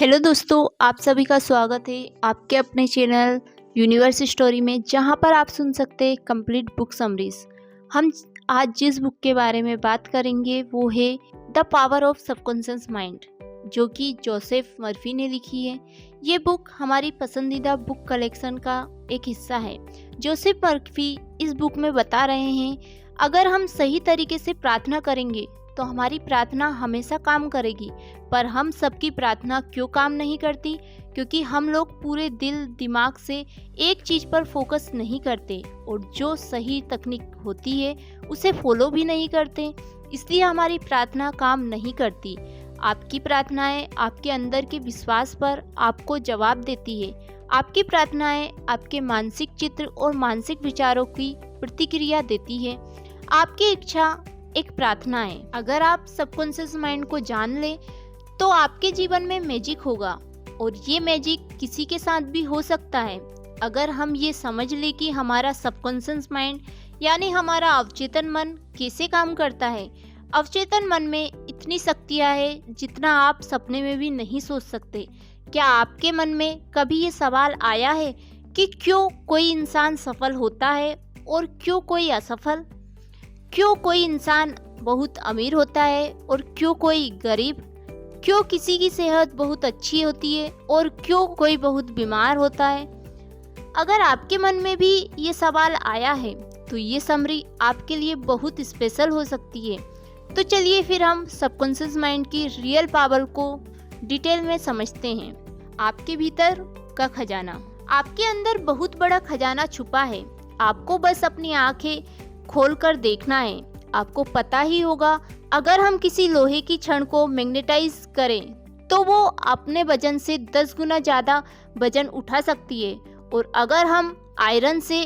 Hello दोस्तों, आप सभी का स्वागत है आपके अपने चैनल यूनिवर्स स्टोरी में, जहां पर आप सुन सकते हैं कंप्लीट बुक समरीज। हम आज जिस बुक के बारे में बात करेंगे वो है the power of subconscious mind, जो कि जोसेफ मर्फी ने लिखी है। ये बुक हमारी पसंदीदा बुक कलेक्शन का एक हिस्सा है। जोसेफ मर्फी इस बुक में बता रहे हैं, अगर हम सही तरीके से प्रार्थना करेंगे तो हमारी प्रार्थना हमेशा काम करेगी। पर हम सबकी प्रार्थना क्यों काम नहीं करती? क्योंकि हम लोग पूरे दिल दिमाग से एक चीज़ पर फोकस नहीं करते और जो सही तकनीक होती है उसे फॉलो भी नहीं करते, इसलिए हमारी प्रार्थना काम नहीं करती। आपकी प्रार्थनाएं आपके अंदर के विश्वास पर आपको जवाब देती है। आपकी प्रार्थनाएं आपके मानसिक चित्र और मानसिक विचारों की प्रतिक्रिया देती है। आपकी इच्छा एक प्रार्थना है। अगर आप सबकॉन्शियस माइंड को जान लें तो आपके जीवन में मैजिक होगा, और ये मैजिक किसी के साथ भी हो सकता है। अगर हम ये समझ लें कि हमारा सबकॉन्शियस माइंड यानी हमारा अवचेतन मन कैसे काम करता है। अवचेतन मन में इतनी शक्तियाँ हैं जितना आप सपने में भी नहीं सोच सकते। क्या आपके मन में कभी ये सवाल आया है कि क्यों कोई इंसान सफल होता है और क्यों कोई असफल? क्यों कोई इंसान बहुत अमीर होता है और क्यों कोई गरीब? क्यों किसी की सेहत बहुत अच्छी होती है और क्यों कोई बहुत बीमार होता है? अगर आपके मन में भी ये सवाल आया है तो ये समरी आपके लिए बहुत स्पेशल हो सकती है। तो चलिए फिर हम सबकॉन्शियस माइंड की रियल पावर को डिटेल में समझते हैं। आपके भीतर का खजाना। आपके अंदर बहुत बड़ा खजाना छुपा है। आपको बस अपनी आंखें खोलकर देखना है। आपको पता ही होगा, अगर हम किसी लोहे की छड़ को मैग्नेटाइज करें तो वो अपने वजन से 10 गुना ज़्यादा वजन उठा सकती है, और अगर हम आयरन से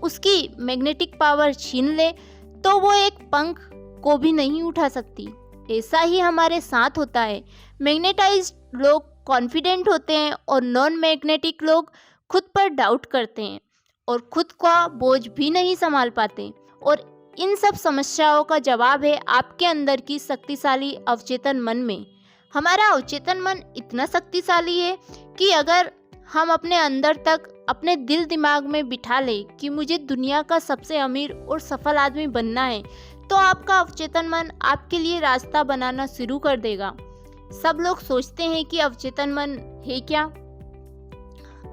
उसकी मैग्नेटिक पावर छीन लें तो वो एक पंख को भी नहीं उठा सकती। ऐसा ही हमारे साथ होता है। मैग्नेटाइज्ड लोग कॉन्फिडेंट होते हैं और नॉन मैग्नेटिक लोग खुद पर डाउट करते हैं और खुद का बोझ भी नहीं संभाल पाते। और इन सब समस्याओं का जवाब है आपके अंदर की शक्तिशाली अवचेतन मन में। हमारा अवचेतन मन इतना शक्तिशाली है कि अगर हम अपने अंदर तक अपने दिल दिमाग में बिठा लें कि मुझे दुनिया का सबसे अमीर और सफल आदमी बनना है, तो आपका अवचेतन मन आपके लिए रास्ता बनाना शुरू कर देगा। सब लोग सोचते हैं कि अवचेतन मन है क्या?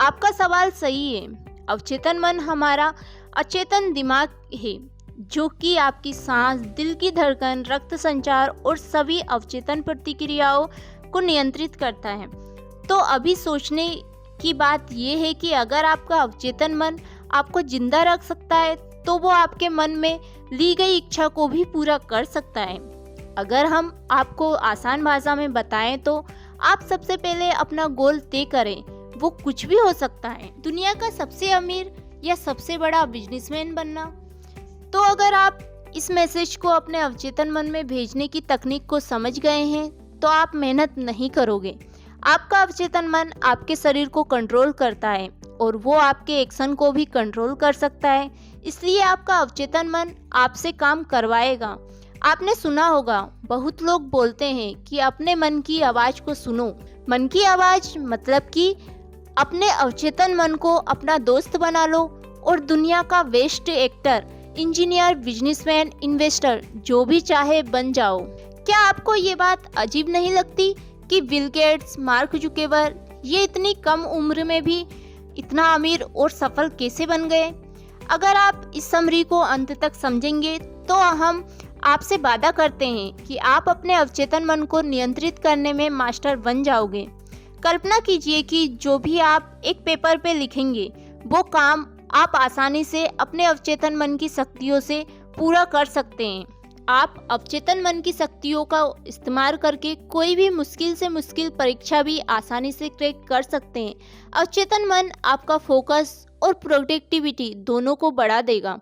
आपका सवाल सही है। अवचेतन मन हमारा अचेतन दिमाग है, जो कि आपकी सांस, दिल की धड़कन, रक्त संचार और सभी अवचेतन प्रतिक्रियाओं को नियंत्रित करता है। तो अभी सोचने की बात यह है कि अगर आपका अवचेतन मन आपको जिंदा रख सकता है तो वो आपके मन में ली गई इच्छा को भी पूरा कर सकता है। अगर हम आपको आसान भाषा में बताएं तो आप सबसे पहले अपना गोल तय करें। वो कुछ भी हो सकता है, दुनिया का सबसे अमीर या सबसे बड़ा बिजनेसमैन बनना। तो अगर आप इस मैसेज को अपने अवचेतन मन में भेजने की तकनीक को समझ गए हैं तो आप मेहनत नहीं करोगे। आपका अवचेतन मन आपके शरीर को कंट्रोल करता है और वो आपके एक्शन को भी कंट्रोल कर सकता है, इसलिए आपका अवचेतन मन आपसे काम करवाएगा। आपने सुना होगा, बहुत लोग बोलते हैं कि अपने मन की आवाज़ को सुनो। मन की आवाज़ मतलब कि अपने अवचेतन मन को अपना दोस्त बना लो और दुनिया का best actor, engineer, businessman, investor जो भी चाहे बन जाओ। क्या आपको ये बात अजीब नहीं लगती कि बिल गेट्स, मार्क जुकरबर्ग ये इतनी कम उम्र में भी इतना अमीर और सफल कैसे बन गए? अगर आप इस समरी को अंत तक समझेंगे तो हम आपसे वादा करते हैं कि आप अपने अवचेतन मन को नियंत्रित करने में मास्टर बन जाओगे। कल्पना कीजिए कि जो भी आप एक पेपर पे लिखेंगे वो काम आप आसानी से अपने अवचेतन मन की शक्तियों से पूरा कर सकते हैं। आप अवचेतन मन की शक्तियों का इस्तेमाल करके कोई भी मुश्किल से मुश्किल परीक्षा भी आसानी से क्रैक कर सकते हैं। अवचेतन मन आपका फोकस और प्रोडक्टिविटी दोनों को बढ़ा देगा।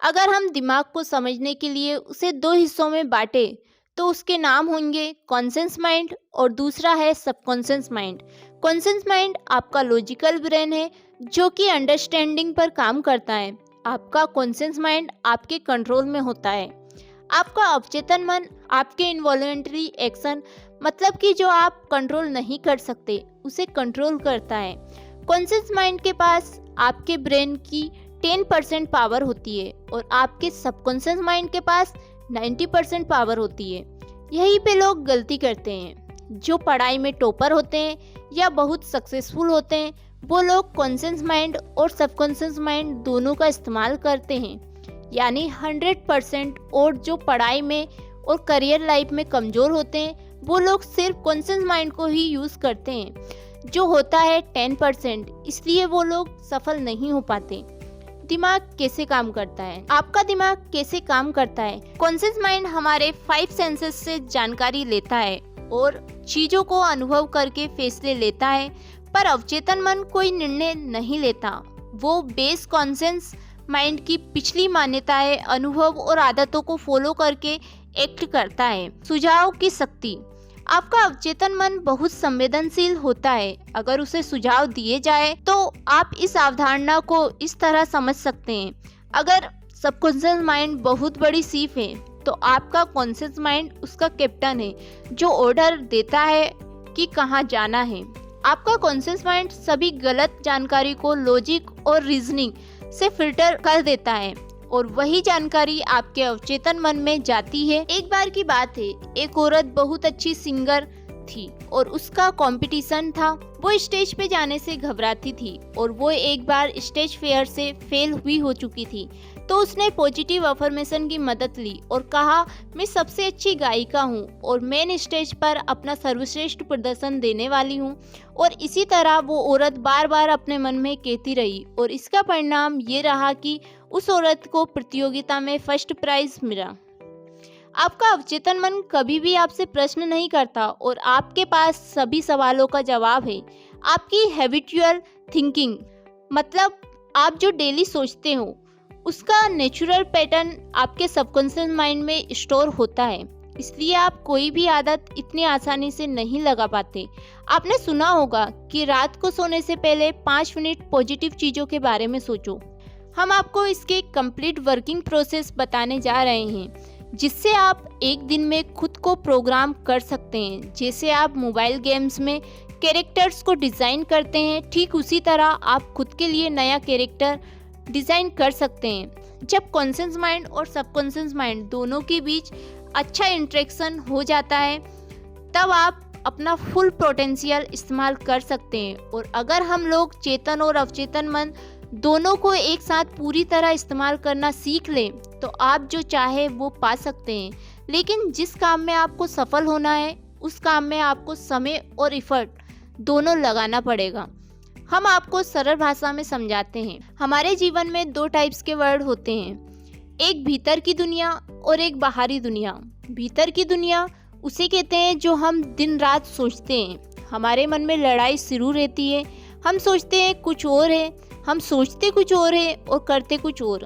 अगर हम दिमाग को समझने के लिए उसे 2 हिस्सों में बांटें तो उसके नाम होंगे कॉन्शियस माइंड और दूसरा है सबकॉन्शियस माइंड। कॉन्शियस माइंड आपका लॉजिकल ब्रेन है जो कि अंडरस्टैंडिंग पर काम करता है। आपका कॉन्शियस माइंड आपके कंट्रोल में होता है। आपका अवचेतन मन आपके इनवॉलंटरी एक्शन मतलब कि जो आप कंट्रोल नहीं कर सकते उसे कंट्रोल करता है। कॉन्शियस माइंड के पास आपके ब्रेन की 10% पावर होती है और आपके सबकॉन्शियस माइंड के पास 90% पावर होती है। यहीं पे लोग गलती करते हैं। जो पढ़ाई में टॉपर होते हैं या बहुत सक्सेसफुल होते हैं वो लोग कॉन्शियस माइंड और सबकॉन्शियस माइंड दोनों का इस्तेमाल करते हैं, यानी 100%। और जो पढ़ाई में और करियर लाइफ में कमज़ोर होते हैं वो लोग सिर्फ कॉन्शियस माइंड को ही यूज़ करते हैं जो होता है 10%, इसलिए वो लोग सफल नहीं हो पाते। दिमाग कैसे काम करता है? आपका दिमाग कैसे काम करता है? कॉन्शियस माइंड हमारे 5 सेंसेस से जानकारी लेता है और चीज़ों को अनुभव करके फैसले लेता है, पर अवचेतन मन कोई निर्णय नहीं लेता। वो बेस कॉन्शियस माइंड की पिछली मान्यताएं, अनुभव और आदतों को फॉलो करके एक्ट करता है। सुझाव की शक्ति। आपका अवचेतन मन बहुत संवेदनशील होता है। अगर उसे सुझाव दिए जाए तो आप इस अवधारणा को इस तरह समझ सकते हैं। अगर सबकॉन्शियस माइंड बहुत बड़ी शिप है तो आपका कॉन्शियस माइंड उसका कैप्टन है जो ऑर्डर देता है कि कहाँ जाना है। आपका कॉन्शियस माइंड सभी गलत जानकारी को लॉजिक और रीजनिंग से फिल्टर कर देता है और वही जानकारी आपके अवचेतन मन में जाती है। एक बार की बात है, एक औरत बहुत अच्छी सिंगर थी और उसका कंपटीशन था। वो स्टेज पे जाने से घबराती थी और वो एक बार स्टेज फेयर से फेल हुई हो चुकी थी। तो उसने पॉजिटिव अफर्मेशन की मदद ली और कहा, मैं सबसे अच्छी गायिका हूँ और मेन स्टेज पर अपना सर्वश्रेष्ठ प्रदर्शन देने वाली हूँ। और इसी तरह वो औरत बार बार अपने मन में कहती रही और इसका परिणाम ये रहा कि उस औरत को प्रतियोगिता में फर्स्ट प्राइज मिला। आपका अवचेतन मन कभी भी आपसे प्रश्न नहीं करता और आपके पास सभी सवालों का जवाब है। आपकी हैबिचुअल थिंकिंग, मतलब आप जो डेली सोचते हो उसका नेचुरल पैटर्न आपके सबकॉन्शियस माइंड में स्टोर होता है, इसलिए आप कोई भी आदत इतनी आसानी से नहीं लगा पाते। आपने सुना होगा कि रात को सोने से पहले 5 मिनट पॉजिटिव चीज़ों के बारे में सोचो। हम आपको इसके कंप्लीट वर्किंग प्रोसेस बताने जा रहे हैं जिससे आप एक दिन में खुद को प्रोग्राम कर सकते हैं। जैसे आप मोबाइल गेम्स में कैरेक्टर्स को डिज़ाइन करते हैं, ठीक उसी तरह आप खुद के लिए नया कैरेक्टर डिज़ाइन कर सकते हैं। जब कॉन्शियस माइंड और सबकॉन्शियस माइंड दोनों के बीच अच्छा इंटरेक्शन हो जाता है तब आप अपना फुल पोटेंशियल इस्तेमाल कर सकते हैं। और अगर हम लोग चेतन और अवचेतन मन दोनों को एक साथ पूरी तरह इस्तेमाल करना सीख लें तो आप जो चाहे वो पा सकते हैं। लेकिन जिस काम में आपको सफल होना है उस काम में आपको समय और एफर्ट दोनों लगाना पड़ेगा। हम आपको सरल भाषा में समझाते हैं। हमारे जीवन में 2 टाइप्स के वर्ड होते हैं, एक भीतर की दुनिया और एक बाहरी दुनिया। भीतर की दुनिया उसे कहते हैं जो हम दिन रात सोचते हैं। हमारे मन में लड़ाई शुरू रहती है, हम सोचते हैं कुछ और है, हम सोचते कुछ और है और करते कुछ और।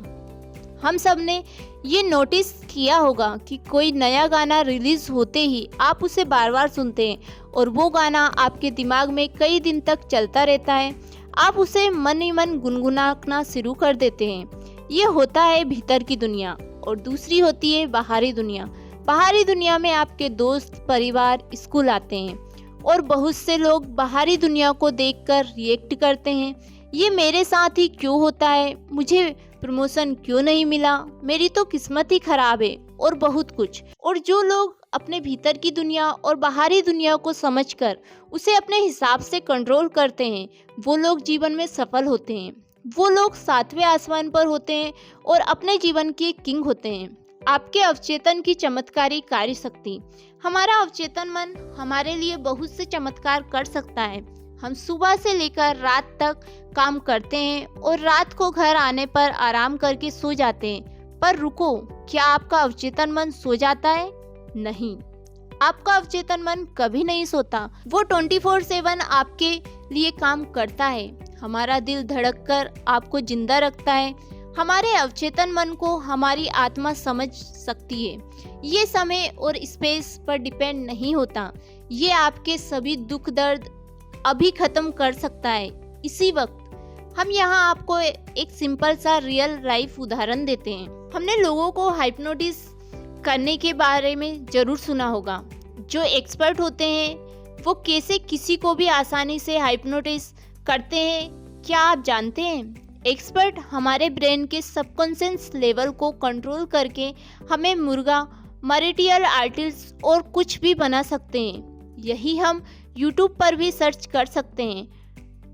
हम सब ने ये नोटिस किया होगा कि कोई नया गाना रिलीज होते ही आप उसे बार बार सुनते हैं और वो गाना आपके दिमाग में कई दिन तक चलता रहता है। आप उसे मन ही मन गुनगुनाना शुरू कर देते हैं। ये होता है भीतर की दुनिया। और दूसरी होती है बाहरी दुनिया। बाहरी दुनिया में आपके दोस्त, परिवार, स्कूल आते हैं और बहुत से लोग बाहरी दुनिया को देखकर रिएक्ट करते हैं, ये मेरे साथ ही क्यों होता है, मुझे प्रमोशन क्यों नहीं मिला, मेरी तो किस्मत ही खराब है और बहुत कुछ। और जो लोग अपने भीतर की दुनिया और बाहरी दुनिया को समझकर उसे अपने हिसाब से कंट्रोल करते हैं वो लोग जीवन में सफल होते हैं। वो लोग 7वें आसमान पर होते हैं और अपने जीवन के किंग होते हैं। आपके अवचेतन की चमत्कारी कार्य शक्ति। हमारा अवचेतन मन हमारे लिए बहुत से चमत्कार कर सकता है। हम सुबह से लेकर रात तक काम करते हैं और रात को घर आने पर आराम करके सो जाते हैं। पर रुको, क्या आपका अवचेतन मन सो जाता है? नहीं, आपका अवचेतन मन कभी नहीं सोता। वो 24/7 आपके लिए काम करता है। हमारा दिल धड़ककर आपको जिंदा रखता है। हमारे अवचेतन मन को हमारी आत्मा समझ सकती है। ये समय और स्पेस पर डिपेंड नहीं होता। ये आपके सभी दुख दर्द अभी खत्म कर सकता है इसी वक्त। हम यहाँ आपको एक सिंपल सा रियल लाइफ उदाहरण देते हैं। हमने लोगों को हाइप्नोटिस करने के बारे में जरूर सुना होगा। जो एक्सपर्ट होते हैं वो कैसे किसी को भी आसानी से हाइप्नोटाइज करते हैं, क्या आप जानते हैं? एक्सपर्ट हमारे ब्रेन के सबकॉन्शियस लेवल को कंट्रोल करके हमें मुर्गा, मार्टियल आर्टिस्ट और कुछ भी बना सकते हैं। यही हम यूट्यूब पर भी सर्च कर सकते हैं,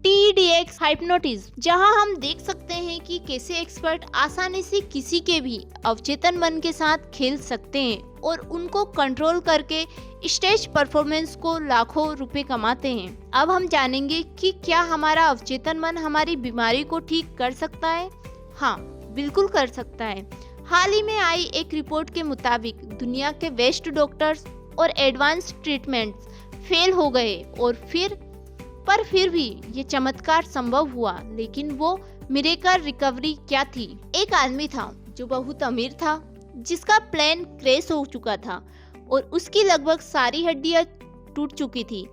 TEDx हाइप्नोटिज्म, जहां हम देख सकते हैं कि कैसे एक्सपर्ट आसानी से किसी के भी अवचेतन मन के साथ खेल सकते हैं और उनको कंट्रोल करके स्टेज परफॉर्मेंस को लाखों रुपए कमाते हैं। अब हम जानेंगे कि क्या हमारा अवचेतन मन हमारी बीमारी को ठीक कर सकता है। हाँ, बिल्कुल कर सकता है। हाल ही में आई एक रिपोर्ट के मुताबिक दुनिया के बेस्ट डॉक्टर्स और एडवांस ट्रीटमेंट्स फेल हो गए और फिर भी ये चमत्कार संभव हुआ। लेकिन वो मिरेकल रिकवरी क्या थी? एक आदमी था जो बहुत अमीर था, जिसका प्लेन क्रैश हो चुका था और उसकी लगभग सारी हड्डियां टूट चुकी थी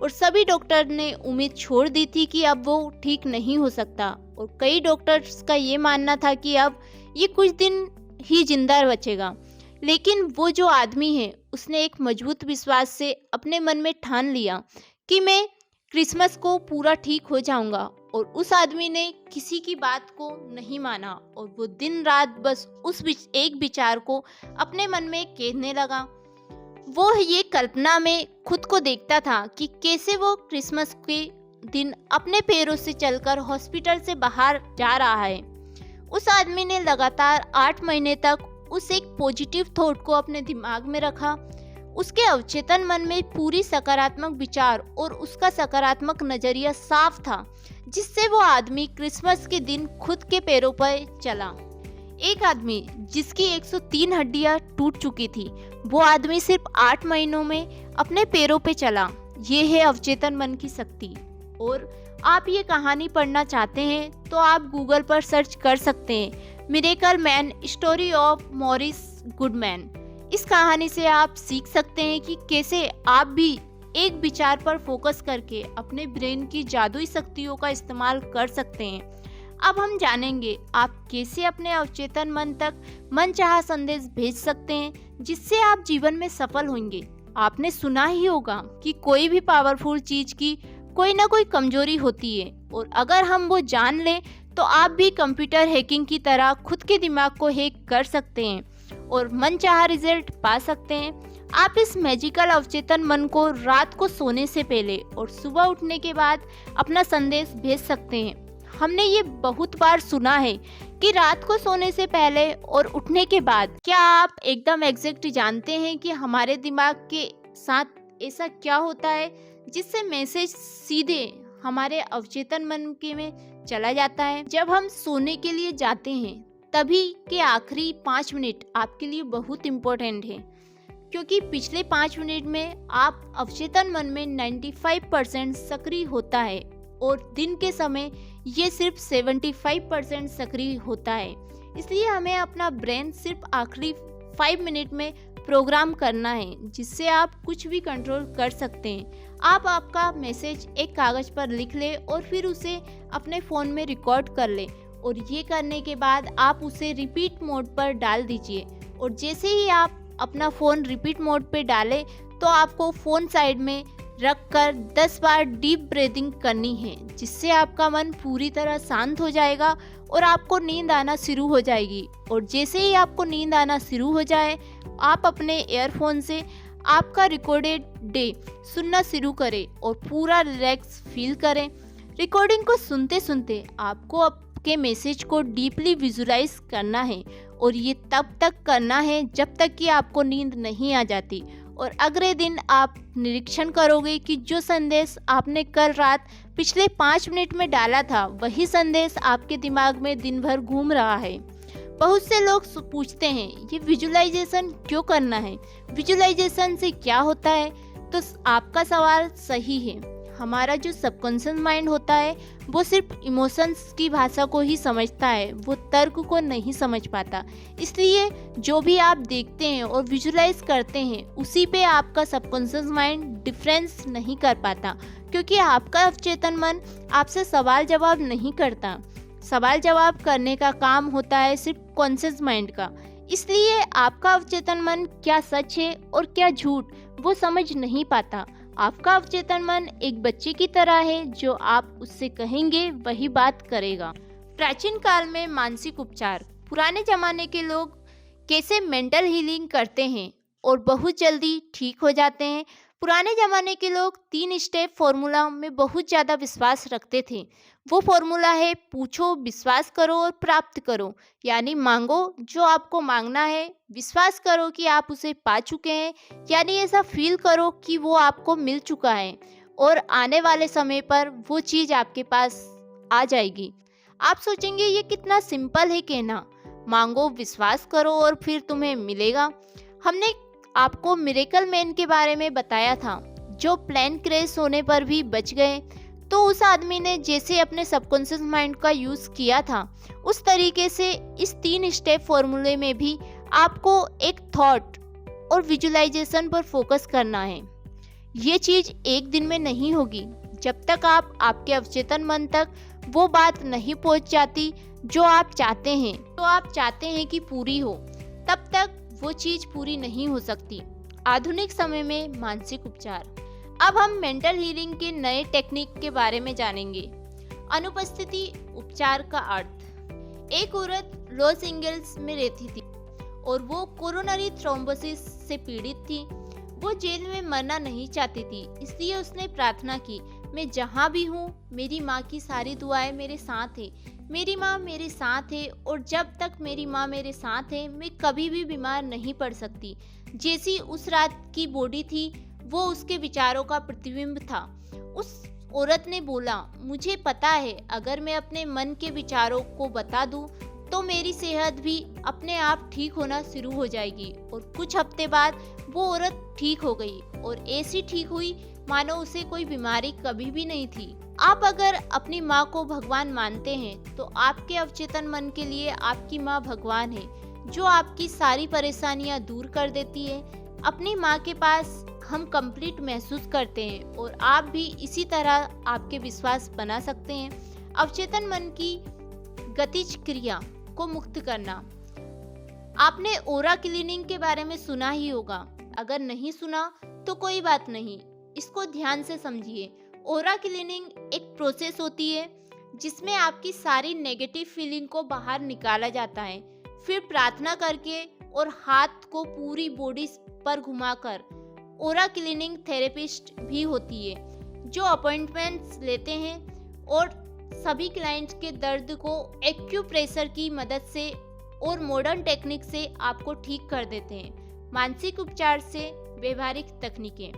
और सभी डॉक्टर ने उम्मीद छोड़ दी थी कि अब वो ठीक नहीं हो सकता। और कई डॉक्टर्स का ये मानना था कि अब ये कुछ दिन ही जिंदा बचेगा। लेकिन वो जो आदमी है, उसने एक मजबूत विश्वास से अपने मन में ठान लिया कि मैं क्रिसमस को पूरा ठीक हो जाऊंगा। और उस आदमी ने किसी की बात को नहीं माना और वो दिन रात बस उस एक विचार को अपने मन में कहने लगा। वो ये कल्पना में खुद को देखता था कि कैसे वो क्रिसमस के दिन अपने पैरों से चलकर हॉस्पिटल से बाहर जा रहा है। उस आदमी ने लगातार 8 महीने तक उस एक पॉजिटिव थॉट को अपने दिमाग में रखा। उसके अवचेतन मन में पूरी सकारात्मक विचार और उसका सकारात्मक नजरिया साफ था, जिससे वो आदमी क्रिसमस के दिन खुद के पैरों पर चला। एक आदमी जिसकी 103 हड्डियां टूट चुकी थी, वो आदमी सिर्फ 8 महीनों में अपने पैरों पे चला। ये है अवचेतन मन की शक्ति। और आप ये कहानी पढ़ना चाहते हैं तो आप गूगल पर सर्च कर सकते हैं, miracle man story of Morris Goodman. इस कहानी से आप सीख सकते हैं कि कैसे आप भी एक विचार पर फोकस करके अपने ब्रेन की जादुई शक्तियों का इस्तेमाल कर सकते हैं। अब हम जानेंगे आप कैसे अपने अवचेतन मन तक मनचाहा संदेश भेज सकते हैं, जिससे आप जीवन में सफल होंगे। आपने सुना ही होगा कि कोई भी पावरफुल चीज की कोई ना कोई कमजोरी होती है, और अगर हम वो जान लें तो आप भी कंप्यूटर हैकिंग की तरह खुद के दिमाग को हैक कर सकते हैं और मनचाहा रिजल्ट पा सकते हैं। आप इस मैजिकल अवचेतन मन को रात को सोने से पहले और सुबह उठने के बाद अपना संदेश भेज सकते हैं। हमने ये बहुत बार सुना है कि रात को सोने से पहले और उठने के बाद। क्या आप एकदम एग्जैक्ट जानते हैं कि हमारे दिमाग के साथ ऐसा क्या होता है जिससे मैसेज सीधे हमारे अवचेतन मन के में चला जाता है? जब हम सोने के लिए जाते हैं तभी के आखिरी 5 मिनट आपके लिए बहुत इम्पोर्टेंट है, क्योंकि पिछले 5 मिनट में आप अवचेतन मन में 95% सक्रिय होता है और दिन के समय ये सिर्फ 75% सक्रिय होता है। इसलिए हमें अपना ब्रेन सिर्फ आखिरी 5 मिनट में प्रोग्राम करना है, जिससे आप कुछ भी कंट्रोल कर सकते हैं। आप आपका मैसेज एक कागज पर लिख ले और फिर उसे अपने फ़ोन में रिकॉर्ड कर ले, और ये करने के बाद आप उसे रिपीट मोड पर डाल दीजिए। और जैसे ही आप अपना फ़ोन रिपीट मोड पे डालें तो आपको फ़ोन साइड में रख कर 10 बार डीप ब्रीदिंग करनी है, जिससे आपका मन पूरी तरह शांत हो जाएगा और आपको नींद आना शुरू हो जाएगी। और जैसे ही आपको नींद आना शुरू हो जाए, आप अपने ईयरफोन से आपका रिकॉर्डेड डे सुनना शुरू करें और पूरा रिलैक्स फील करें। रिकॉर्डिंग को सुनते सुनते आपको आपके मैसेज को डीपली विजुलाइज करना है, और ये तब तक करना है जब तक कि आपको नींद नहीं आ जाती। और अगले दिन आप निरीक्षण करोगे कि जो संदेश आपने कल रात पिछले 5 मिनट में डाला था, वही संदेश आपके दिमाग में दिन भर घूम रहा है। बहुत से लोग पूछते हैं ये विजुअलाइजेशन क्यों करना है, विजुअलाइजेशन से क्या होता है? तो आपका सवाल सही है। हमारा जो सबकॉन्शियस माइंड होता है वो सिर्फ इमोशंस की भाषा को ही समझता है, वो तर्क को नहीं समझ पाता। इसलिए जो भी आप देखते हैं और विजुअलाइज करते हैं, उसी पे आपका सबकॉन्शियस माइंड डिफरेंस नहीं कर पाता, क्योंकि आपका अवचेतन मन आपसे सवाल जवाब नहीं करता। सवाल जवाब करने का काम होता है सिर्फ कॉन्शियस माइंड का। इसलिए आपका अवचेतन मन क्या सच है और क्या झूठ वो समझ नहीं पाता। आपका अवचेतन मन एक बच्चे की तरह है, जो आप उससे कहेंगे वही बात करेगा। प्राचीन काल में मानसिक उपचार, पुराने जमाने के लोग कैसे मेंटल हीलिंग करते हैं और बहुत जल्दी ठीक हो जाते हैं। पुराने ज़माने के लोग 3 स्टेप फॉर्मूला में बहुत ज़्यादा विश्वास रखते थे। वो फॉर्मूला है, पूछो, विश्वास करो और प्राप्त करो। यानी मांगो जो आपको मांगना है, विश्वास करो कि आप उसे पा चुके हैं, यानी ऐसा फील करो कि वो आपको मिल चुका है और आने वाले समय पर वो चीज़ आपके पास आ जाएगी। आप सोचेंगे ये कितना सिंपल है कहना, मांगो, विश्वास करो और फिर तुम्हें मिलेगा। हमने आपको मिरेकल मैन के बारे में बताया था, जो प्लेन क्रैश होने पर भी बच गए। तो उस आदमी ने जैसे अपने सबकॉन्शियस माइंड का यूज़ किया था, उस तरीके से इस 3 स्टेप फॉर्मूले में भी आपको एक थॉट और विजुअलाइजेशन पर फोकस करना है। ये चीज़ एक दिन में नहीं होगी। जब तक आपके अवचेतन मन तक वो बात नहीं पहुंच जाती जो आप चाहते हैं, तो आप चाहते हैं कि पूरी हो, तब तक वो चीज़ पूरी नहीं हो सकती। आधुनिक समय में मानसिक उपचार। अब हम मेंटल हीलिंग के नए टेक्निक के बारे में जानेंगे। अनुपस्थिति उपचार का अर्थ। एक औरत लॉस एंजल्स में रहती थी और वो कोरोनरी थ्रोम्बोसिस से पीड़ित थी। वो जेल में मरना नहीं चाहती थी, इसलिए उसने प्रार्थना की, मैं जहाँ भी हूँ मेरी माँ की सारी दुआएं मेरे साथ है। मेरी माँ मेरे साथ है और जब तक मेरी माँ मेरे साथ है मैं कभी भी बीमार नहीं पड़ सकती। जैसी उस रात की बॉडी थी वो उसके विचारों का प्रतिबिंब था। उस औरत ने बोला, मुझे पता है अगर मैं अपने मन के विचारों को बता दूं तो मेरी सेहत भी अपने आप ठीक होना शुरू हो जाएगी। और कुछ हफ्ते बाद वो औरत ठीक हो गई और ऐसी ठीक हुई मानो उसे कोई बीमारी कभी भी नहीं थी। आप अगर अपनी माँ को भगवान मानते हैं तो आपके अवचेतन मन के लिए आपकी माँ भगवान है, जो आपकी सारी परेशानियाँ दूर कर देती है। अपनी माँ के पास हम कंप्लीट महसूस करते हैं और आप भी इसी तरह आपके विश्वास बना सकते हैं। अवचेतन मन की गतिज क्रिया को मुक्त करना। आपने ऑरा क्लीनिंग के बारे में सुना ही होगा, अगर नहीं सुना तो कोई बात नहीं, इसको ध्यान से समझिए। ऑरा क्लीनिंग एक प्रोसेस होती है जिसमें आपकी सारी नेगेटिव फीलिंग को बाहर निकाला जाता है। फिर प्रार्थना करके और हाथ को पूरी बॉडी पर घुमाकर। ऑरा क्लीनिंग थेरेपिस्ट भी होती है जो अपॉइंटमेंट्स लेते हैं और सभी क्लाइंट्स के दर्द को एक्यूप्रेशर की मदद से और मॉडर्न टेक्निक से आपको ठीक कर देते हैं। मानसिक उपचार से व्यवहारिक तकनीकें।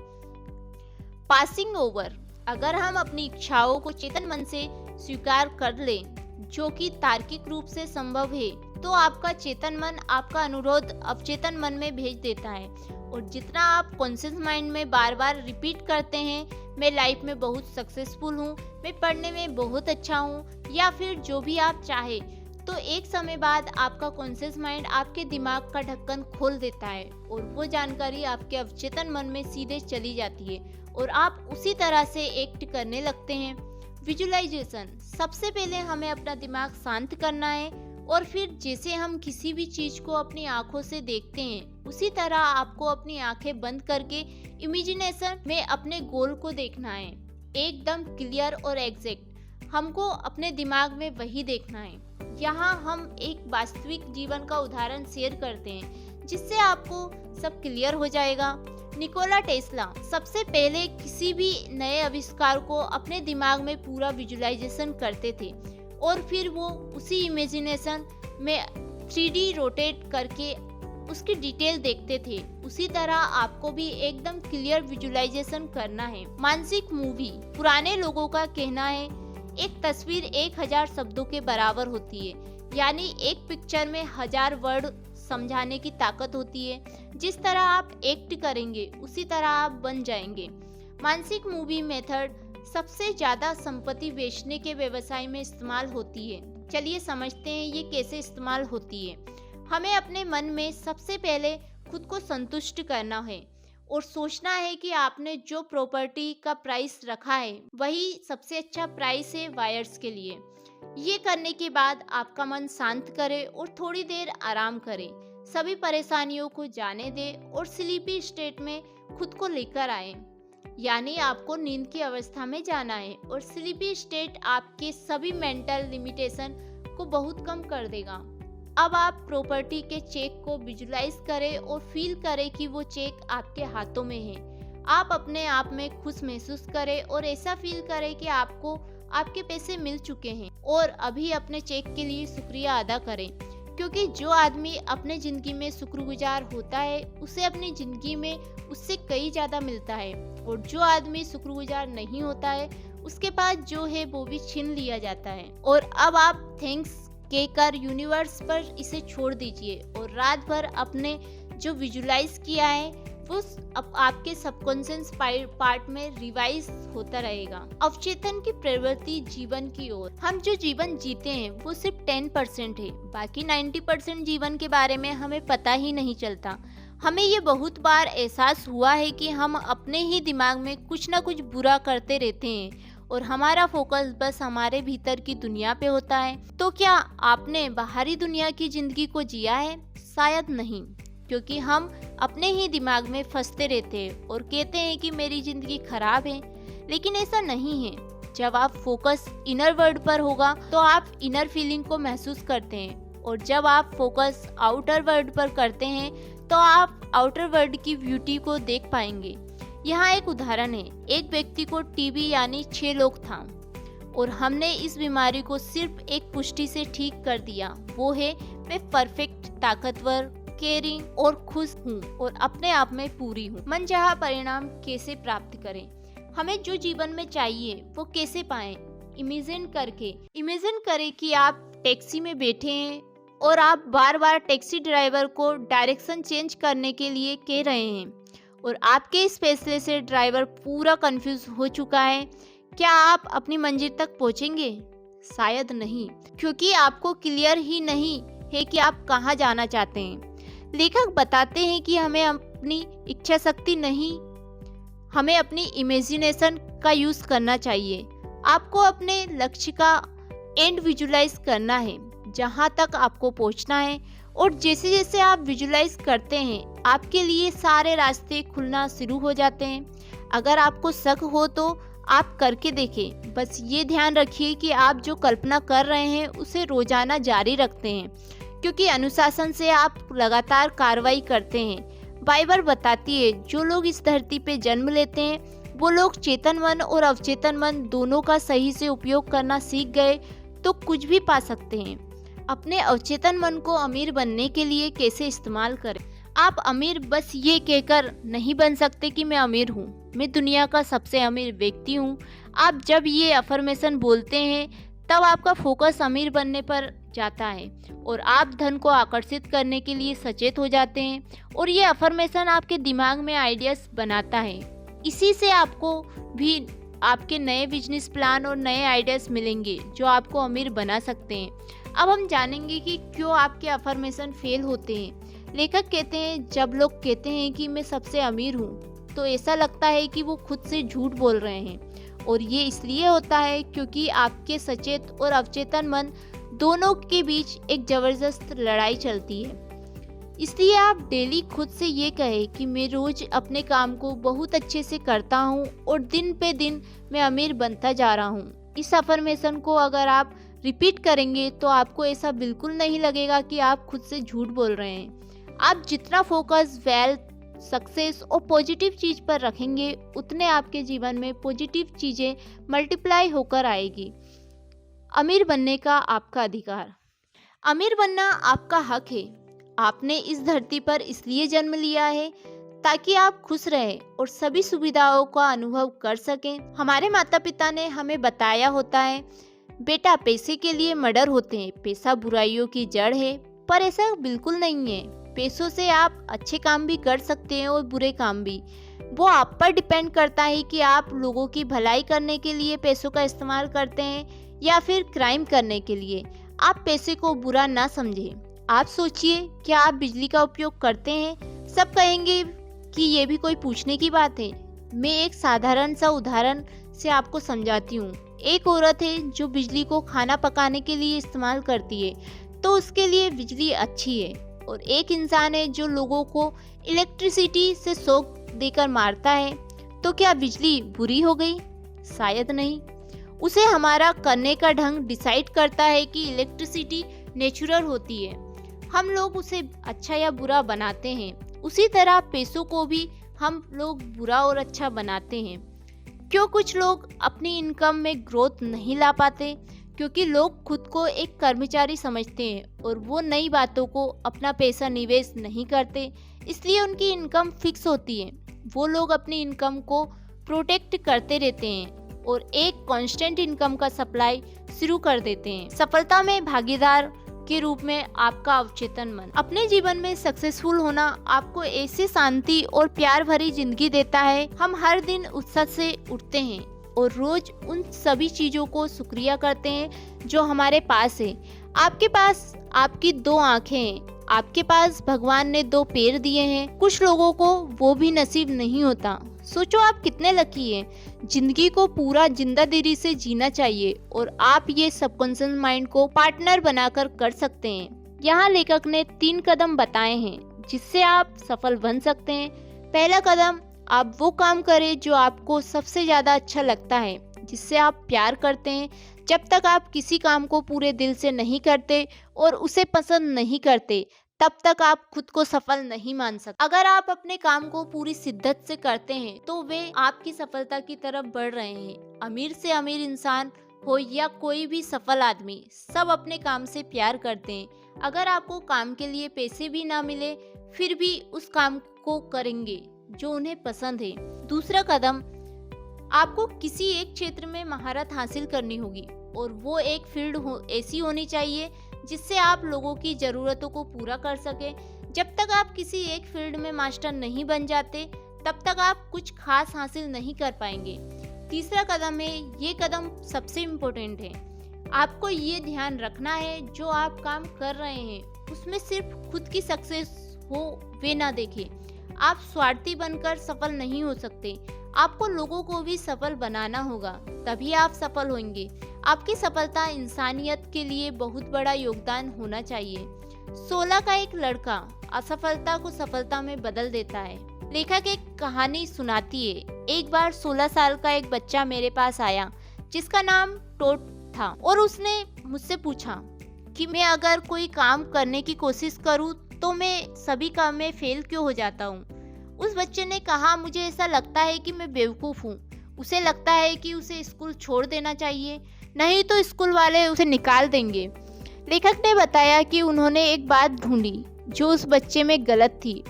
Passing over. अगर हम अपनी इच्छाओं को चेतन मन से स्वीकार कर लें, जो कि तार्किक रूप से संभव है, तो आपका चेतन मन आपका अनुरोध अवचेतन मन में भेज देता है। और जितना आप कॉन्शियस माइंड में बार बार रिपीट करते हैं, मैं लाइफ में बहुत सक्सेसफुल हूँ, मैं पढ़ने में बहुत अच्छा हूँ, या फिर जो भी आप चाहे, तो एक समय बाद आपका कॉन्शियस माइंड आपके दिमाग का ढक्कन खोल देता है और वो जानकारी आपके अवचेतन मन में सीधे चली जाती है और आप उसी तरह से एक्ट करने लगते हैं। विजुअलाइजेशन। सबसे पहले हमें अपना दिमाग शांत करना है और फिर जैसे हम किसी भी चीज को अपनी आंखों से देखते हैं, उसी तरह आपको अपनी आंखें बंद करके इमेजिनेशन में अपने गोल को देखना है, एकदम क्लियर और एग्जैक्ट। हमको अपने दिमाग में वही देखना है। यहाँ हम एक वास्तविक जीवन का उदाहरण शेयर करते हैं जिससे आपको सब क्लियर हो जाएगा। निकोला टेस्ला सबसे पहले किसी भी नए आविष्कार को अपने दिमाग में पूरा विजुअलाइजेशन करते थे और फिर वो उसी इमेजिनेशन में 3D रोटेट करके उसकी डिटेल देखते थे। उसी तरह आपको भी एकदम क्लियर विजुअलाइजेशन करना है। मानसिक मूवी। पुराने लोगों का कहना है एक तस्वीर 1000 शब्दों के बराबर होती है, यानी एक पिक्चर में 1000 वर्ड समझाने की ताकत होती है। जिस तरह आप एक्ट करेंगे उसी तरह आप बन जाएंगे। मानसिक मूवी मेथड सबसे ज्यादा संपत्ति बेचने के व्यवसाय में इस्तेमाल होती है। चलिए समझते हैं ये कैसे इस्तेमाल होती है। हमें अपने मन में सबसे पहले खुद को संतुष्ट करना है और सोचना है कि आपने जो प्रॉपर्टी का प्राइस रखा है वही सबसे अच्छा प्राइस है वायर्स के लिए। ये करने के बाद आपका मन शांत करें और थोड़ी देर आराम करें। सभी परेशानियों को जाने दें और स्लीपी स्टेट में खुद को लेकर आए। यानी आपको नींद की अवस्था में जाना है और स्लीपी स्टेट आपके सभी मेंटल लिमिटेशन को बहुत कम कर देगा। अब आप प्रॉपर्टी के चेक को विजुलाइज करें और फील करें कि वो चेक आपके हाथों में है। आप अपने आप में खुश महसूस करें और ऐसा फील करें कि आपको आपके पैसे मिल चुके हैं और अभी अपने चेक के लिए शुक्रिया अदा करें, क्योंकि जो आदमी अपने ज़िंदगी में शुक्रगुजार होता है उसे अपनी ज़िंदगी में उससे कई ज़्यादा मिलता है, और जो आदमी शुक्रगुजार नहीं होता है उसके पास जो है वो भी छीन लिया जाता है। और अब आप थैंक्स कहकर यूनिवर्स पर इसे छोड़ दीजिए और रात भर अपने जो विजुलाइज किया है वो आपके सबकॉन्शियस पार्ट में रिवाइज होता रहेगा। अवचेतन की प्रवृत्ति जीवन की ओर। हम जो जीवन जीते हैं वो सिर्फ 10% है, बाकी 90% जीवन के बारे में हमें पता ही नहीं चलता। हमें ये बहुत बार एहसास हुआ है कि हम अपने ही दिमाग में कुछ ना कुछ बुरा करते रहते हैं और हमारा फोकस बस हमारे भीतर की दुनिया पे होता है। तो क्या आपने बाहरी दुनिया की जिंदगी को जिया है? शायद नहीं, क्योंकि हम अपने ही दिमाग में फंसते रहते हैं और कहते हैं कि मेरी जिंदगी खराब है, लेकिन ऐसा नहीं है। जब आप फोकस इनर वर्ल्ड पर होगा तो आप इनर फीलिंग को महसूस करते हैं, और जब आप फोकस आउटर वर्ल्ड पर करते हैं तो आप आउटर वर्ल्ड की ब्यूटी को देख पाएंगे। यहाँ एक उदाहरण है। एक व्यक्ति को टीबी यानी 6 लोग था और हमने इस बीमारी को सिर्फ एक पुष्टि से ठीक कर दिया, वो है मैं परफेक्ट, ताकतवर, केयरिंग और खुश हूँ और अपने आप में पूरी हूँ। मनचाहा परिणाम कैसे प्राप्त करें? हमें जो जीवन में चाहिए वो कैसे पाएं? इमेजिन करें कि आप टैक्सी में बैठे हैं और आप बार बार टैक्सी ड्राइवर को डायरेक्शन चेंज करने के लिए कह रहे हैं और आपके इस फैसले से ड्राइवर पूरा कंफ्यूज हो चुका है। क्या आप अपनी मंजिल तक पहुंचेंगे? शायद नहीं, क्योंकि आपको क्लियर ही नहीं है कि आप कहां जाना चाहते हैं। लेखक बताते हैं कि हमें अपनी इच्छा शक्ति नहीं, हमें अपनी इमेजिनेशन का यूज करना चाहिए। आपको अपने लक्ष्य का एंड विजुलाइज करना है, जहां तक आपको पहुंचना है, और जैसे जैसे आप विजुलाइज करते हैं आपके लिए सारे रास्ते खुलना शुरू हो जाते हैं। अगर आपको शक हो तो आप करके देखें। बस ये ध्यान रखिए कि आप जो कल्पना कर रहे हैं उसे रोजाना जारी रखते हैं, क्योंकि अनुशासन से आप लगातार कार्रवाई करते हैं। बाइबल बताती है जो लोग इस धरती पे जन्म लेते हैं वो लोग चेतन मन और अवचेतन मन दोनों का सही से उपयोग करना सीख गए तो कुछ भी पा सकते हैं। अपने अवचेतन मन को अमीर बनने के लिए कैसे इस्तेमाल करें? आप अमीर बस ये कहकर नहीं बन सकते कि मैं अमीर हूँ, मैं दुनिया का सबसे अमीर व्यक्ति हूँ। आप जब ये अफर्मेशन बोलते हैं तब आपका फोकस अमीर बनने पर जाता है और आप धन को आकर्षित करने के लिए सचेत हो जाते हैं, और ये अफर्मेशन आपके दिमाग में आइडियाज बनाता है। इसी से आपको भी आपके नए बिजनेस प्लान और नए आइडियाज मिलेंगे जो आपको अमीर बना सकते हैं। अब हम जानेंगे कि क्यों आपके अफर्मेशन फेल होते हैं। लेखक कहते हैं जब लोग कहते हैं कि मैं सबसे अमीर हूँ तो ऐसा लगता है कि वो खुद से झूठ बोल रहे हैं, और ये इसलिए होता है क्योंकि आपके सचेत और अवचेतन मन दोनों के बीच एक जबरदस्त लड़ाई चलती है। इसलिए आप डेली खुद से ये कहें कि मैं रोज अपने काम को बहुत अच्छे से करता हूँ और दिन पे दिन मैं अमीर बनता जा रहा हूँ। इस अफर्मेशन को अगर आप रिपीट करेंगे तो आपको ऐसा बिल्कुल नहीं लगेगा कि आप खुद से झूठ बोल रहे हैं। आप जितना फोकस वेल्थ, सक्सेस और पॉजिटिव चीज पर रखेंगे उतने आपके जीवन में पॉजिटिव चीजें मल्टीप्लाई होकर आएगी। अमीर बनने का आपका अधिकार। अमीर बनना आपका हक है। आपने इस धरती पर इसलिए जन्म लिया है ताकि आप खुश रहें और सभी सुविधाओं का अनुभव कर सकें। हमारे माता पिता ने हमें बताया होता है बेटा पैसे के लिए मर्डर होते हैं, पैसा बुराइयों की जड़ है, पर ऐसा बिल्कुल नहीं है। पैसों से आप अच्छे काम भी कर सकते हैं और बुरे काम भी। वो आप पर डिपेंड करता है कि आप लोगों की भलाई करने के लिए पैसों का इस्तेमाल करते हैं या फिर क्राइम करने के लिए। आप पैसे को बुरा ना समझें। आप सोचिए क्या आप बिजली का उपयोग करते हैं? सब कहेंगे कि ये भी कोई पूछने की बात है। मैं एक साधारण सा उदाहरण से आपको समझाती हूँ। एक औरत है जो बिजली को खाना पकाने के लिए इस्तेमाल करती है, तो उसके लिए बिजली अच्छी है, और एक इंसान है जो लोगों को इलेक्ट्रिसिटी से शॉक देकर मारता है। तो क्या बिजली बुरी हो गई? शायद नहीं। उसे हमारा करने का ढंग डिसाइड करता है कि इलेक्ट्रिसिटी नेचुरल होती है, हम लोग उसे अच्छा या बुरा बनाते हैं। उसी तरह पैसों को भी हम लोग बुरा और अच्छा बनाते हैं। क्यों कुछ लोग अपनी इनकम में ग्रोथ नहीं ला पाते? क्योंकि लोग खुद को एक कर्मचारी समझते हैं और वो नई बातों को अपना पैसा निवेश नहीं करते, इसलिए उनकी इनकम फिक्स होती है। वो लोग अपनी इनकम को प्रोटेक्ट करते रहते हैं और एक कांस्टेंट इनकम का सप्लाई शुरू कर देते हैं। सफलता में भागीदार के रूप में आपका अवचेतन मन। अपने जीवन में सक्सेसफुल होना आपको ऐसी शांति और प्यार भरी जिंदगी देता है। हम हर दिन उत्साह से उठते हैं और रोज उन सभी चीजों को शुक्रिया करते हैं जो हमारे पास है। आपके पास आपकी 2 आंखें हैं, आपके पास भगवान ने 2 पैर दिए हैं। कुछ लोगों को वो भी नसीब नहीं होता। सोचो आप कितने लकी हैं। जिंदगी को पूरा जिंदादिली से जीना चाहिए और आप ये सबकॉन्शियस माइंड को पार्टनर बनाकर कर सकते हैं। यहाँ लेखक ने 3 कदम बताए हैं जिससे आप सफल बन सकते हैं। पहला कदम, आप वो काम करें जो आपको सबसे ज्यादा अच्छा लगता है, जिससे आप प्यार करते हैं। जब तक आप किसी काम को पूरे दिल से नहीं करते और उसे पसंद नहीं करते, तब तक आप खुद को सफल नहीं मान सकते। अगर आप अपने काम को पूरी शिद्दत से करते हैं तो वे आपकी सफलता की तरफ बढ़ रहे हैं। अमीर से अमीर इंसान हो या कोई भी सफल आदमी, सब अपने काम से प्यार करते हैं। अगर आपको काम के लिए पैसे भी ना मिले, फिर भी उस काम को करेंगे जो उन्हें पसंद है। दूसरा कदम, आपको किसी एक क्षेत्र में महारत हासिल करनी होगी और वो एक फील्ड ऐसी होनी चाहिए जिससे आप लोगों की ज़रूरतों को पूरा कर सके। जब तक आप किसी एक फील्ड में मास्टर नहीं बन जाते, तब तक आप कुछ खास हासिल नहीं कर पाएंगे। तीसरा कदम है, ये कदम सबसे इम्पोर्टेंट है। आपको ये ध्यान रखना है जो आप काम कर रहे हैं उसमें सिर्फ खुद की सक्सेस हो वे ना देखें। आप स्वार्थी बनकर सफल नहीं हो सकते। आपको लोगों को भी सफल बनाना होगा, तभी आप सफल होंगे। आपकी सफलता इंसानियत के लिए बहुत बड़ा योगदान होना चाहिए। 16 का एक लड़का असफलता को सफलता में बदल देता है। लेखक एक कहानी सुनाती है। एक बार 16 साल का एक बच्चा मेरे पास आया जिसका नाम टोट था और उसने मुझसे पूछा कि मैं अगर कोई काम करने की कोशिश करूं तो मैं सभी काम में फेल क्यों हो जाता हूं। उस बच्चे ने कहा, मुझे ऐसा लगता है कि मैं बेवकूफ़ हूँ। उसे लगता है कि उसे स्कूल छोड़ देना चाहिए, नहीं तो स्कूल वाले उसे निकाल देंगे। लेखक ने बताया कि उन्होंने एक बात ढूंढी जो उस बच्चे में गलत थी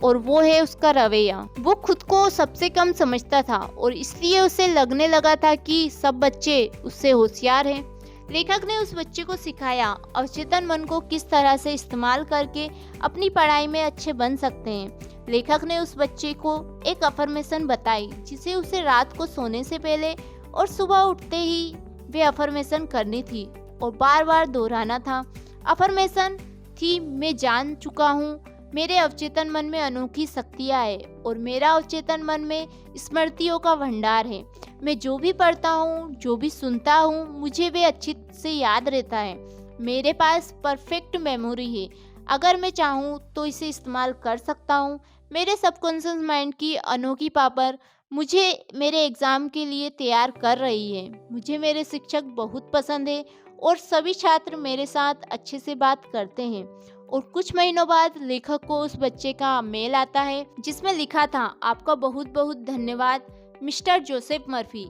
और वो है उसका रवैया। वो खुद को सबसे कम समझता था और इसलिए उसे लगने लगा था कि सब बच्चे उससे होशियार हैं। लेखक ने उस बच्चे को सिखाया अवचेतन मन को किस तरह से इस्तेमाल करके अपनी पढ़ाई में अच्छे बन सकते हैं। लेखक ने उस बच्चे को एक अफर्मेशन बताई जिसे उसे रात को सोने से पहले और सुबह उठते ही वे अफर्मेशन करनी थी और बार बार दोहराना था। अफर्मेशन थी, मैं जान चुका हूँ मेरे अवचेतन मन में अनोखी शक्तियाँ है और मेरा अवचेतन मन में स्मृतियों का भंडार है। मैं जो भी पढ़ता हूँ, जो भी सुनता हूँ, मुझे वे अच्छी से याद रहता है। मेरे पास परफेक्ट मेमोरी है। अगर मैं चाहूँ तो इसे इस्तेमाल कर सकता हूँ। मेरे सबकॉन्शियस माइंड की अनोखी पावर मुझे मेरे एग्ज़ाम के लिए तैयार कर रही है। मुझे मेरे शिक्षक बहुत पसंद है और सभी छात्र मेरे साथ अच्छे से बात करते हैं। और कुछ महीनों बाद लेखक को उस बच्चे का मेल आता है जिसमें लिखा था, आपका बहुत बहुत धन्यवाद मिस्टर जोसेफ मर्फी।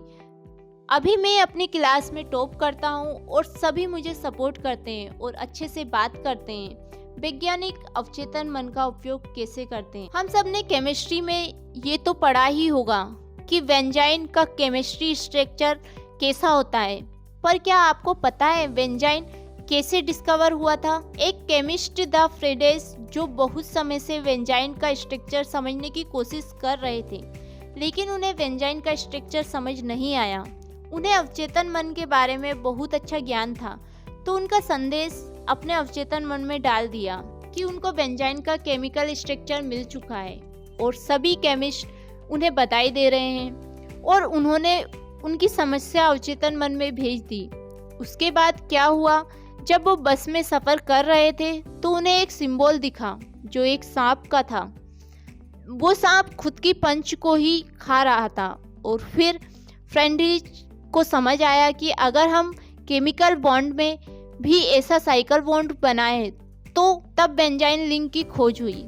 अभी मैं अपनी क्लास में टॉप करता हूँ और सभी मुझे सपोर्ट करते हैं और अच्छे से बात करते हैं। वैज्ञानिक अवचेतन मन का उपयोग कैसे करते हैं? हम सब ने केमिस्ट्री में ये तो पढ़ा ही होगा कि बेंजाइन का केमिस्ट्री स्ट्रक्चर कैसा होता है, पर क्या आपको पता है बेंजाइन कैसे डिस्कवर हुआ था? एक केमिस्ट द फ्रेडेस जो बहुत समय से बेंजाइन का स्ट्रक्चर समझने की कोशिश कर रहे थे, लेकिन उन्हें बेंजाइन का स्ट्रक्चर समझ नहीं आया। उन्हें अवचेतन मन के बारे में बहुत अच्छा ज्ञान था, तो उनका संदेश अपने अवचेतन मन में डाल दिया कि उनको बेंजाइन का केमिकल स्ट्रक्चर मिल चुका है और सभी केमिस्ट उन्हें बधाई दे रहे हैं और उन्होंने उनकी समस्या अवचेतन मन में भेज दी। उसके बाद क्या हुआ, जब वो बस में सफ़र कर रहे थे तो उन्हें एक सिंबल दिखा जो एक सांप का था। वो सांप खुद की पंच को ही खा रहा था और फिर फ्रेंडरिच को समझ आया कि अगर हम केमिकल बॉन्ड में भी ऐसा साइकिल बॉन्ड बनाए तो तब बेंजाइन लिंक की खोज हुई।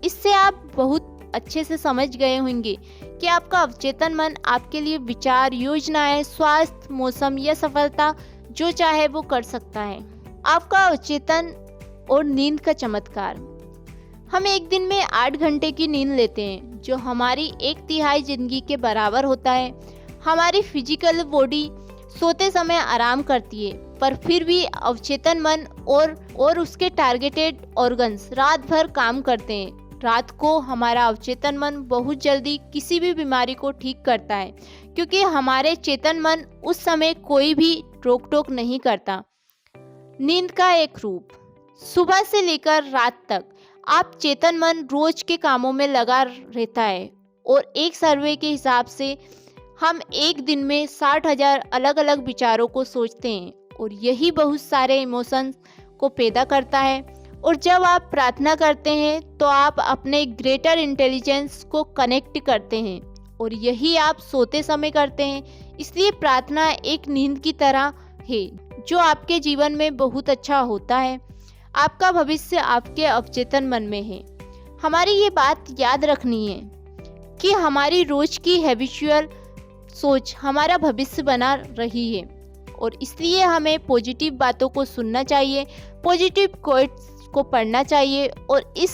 इससे आप बहुत अच्छे से समझ गए होंगे कि आपका अवचेतन मन आपके लिए विचार, योजनाएं, स्वास्थ्य, मौसम या सफलता जो चाहे वो कर सकता है। आपका अवचेतन और नींद का चमत्कार। हम एक दिन में 8 घंटे की नींद लेते हैं जो हमारी 1/3 जिंदगी के बराबर होता है। हमारी फिजिकल बॉडी सोते समय आराम करती है, पर फिर भी अवचेतन मन और उसके टारगेटेड ऑर्गन्स रात भर काम करते हैं। रात को हमारा अवचेतन मन बहुत जल्दी किसी भी बीमारी को ठीक करता है, क्योंकि हमारे चेतन मन उस समय कोई भी रोक टोक नहीं करता। नींद का एक रूप। सुबह से लेकर रात तक आप चेतन मन रोज के कामों में लगा रहता है और एक सर्वे के हिसाब से हम एक दिन में 60,000 अलग अलग विचारों को सोचते हैं और यही बहुत सारे इमोशंस को पैदा करता है। और जब आप प्रार्थना करते हैं तो आप अपने ग्रेटर इंटेलिजेंस को कनेक्ट करते हैं और यही आप सोते समय करते हैं। इसलिए प्रार्थना एक नींद की तरह है जो आपके जीवन में बहुत अच्छा होता है। आपका भविष्य आपके अवचेतन मन में है। हमारी ये बात याद रखनी है कि हमारी रोज की हैबिचुअल सोच हमारा भविष्य बना रही है और इसलिए हमें पॉजिटिव बातों को सुनना चाहिए, पॉजिटिव कोट्स को पढ़ना चाहिए और इस